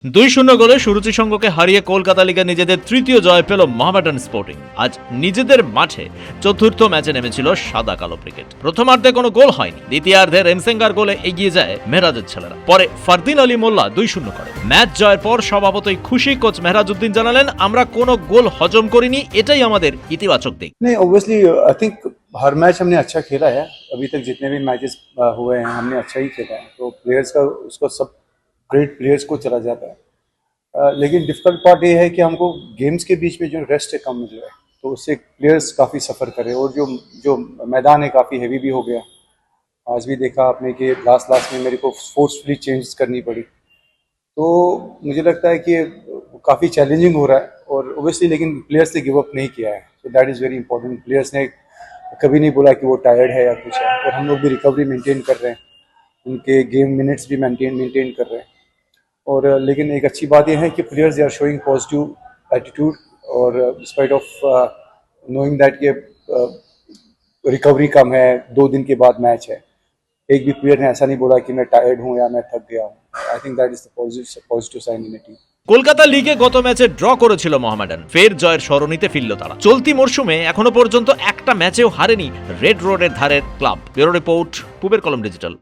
2-0 গোলে সুরুচি সংঘকে হারিয়ে কলকাতা লিগে নিজেদের তৃতীয় জয় পেল মোহামেডান স্পোর্টিং। আজ নিজেদের মাঠে চতুর্থ ম্যাচে নেমেছিল সাদা কালো ক্রিকেট। প্রথমার্ধে কোনো গোল হয়নি, দ্বিতীয়ার্ধে রেমসেঙ্গার গোলে এগিয়ে যায় মেহরাজের ছেলেরা। পরে ফারদিন আলী মোল্লা 2-0 করে। ম্যাচ জয়ের পর স্বভাবতই খুশি কোচ মেহরাজউদ্দিন জানালেন, আমরা কোনো গোল হজম করিনি, এটাই আমাদের ইতিবাচক দিক। नहीं obviously I think her match हमने अच्छा खेला है। अभी तक जितने भी मैचेस हुए हैं हमने अच्छा ही खेला है, तो प्लेयर्स का उसको सब ग्रेट प्लेयर्स को चला जाता है। लेकिन डिफिकल्ट पार्ट ये है कि हमको गेम्स के बीच में जो रेस्ट है कम मिल रहा है, तो उससे प्लेयर्स काफ़ी सफ़र करे और जो जो मैदान है काफ़ी हैवी भी हो गया। आज भी देखा आपने कि लास्ट में मेरे को फोर्सफुली चेंज करनी पड़ी, तो मुझे लगता है कि काफ़ी चैलेंजिंग हो रहा है। और ओबियसली लेकिन प्लेयर्स ने गिव अप नहीं किया है, तो that is very important. Players ने कभी नहीं बोला कि वो टायर्ड है या कुछ है, और हम लोग भी रिकवरी मेंटेन कर रहे हैं, उनके गेम मिनट्स भी मेंटेन कर रहे हैं। और लेकिन एक अच्छी बात यह है कि players they are showing positive attitude, और स्पाइट ऑफ नोइंग दैट कि रिकवरी कम है, 2 दिन के बाद मैच है, एक भी प्लेयर ने ऐसा नहीं बोला कि मैं टायर्ड हूँ या मैं थक गया हूँ। I think that is the positive sign in the team. Kolkata লিগে গত ম্যাচে ড্র করেছিল মোহামেডান, ফের জয়ের সরণিতে ফিরল তারা। চলতি মরশুমে এখনো পর্যন্ত একটা ম্যাচেও হারেনি রেড রোডের ধারের ক্লাব। ব্যুরো রিপোর্ট, পূবের কলম ডিজিটাল।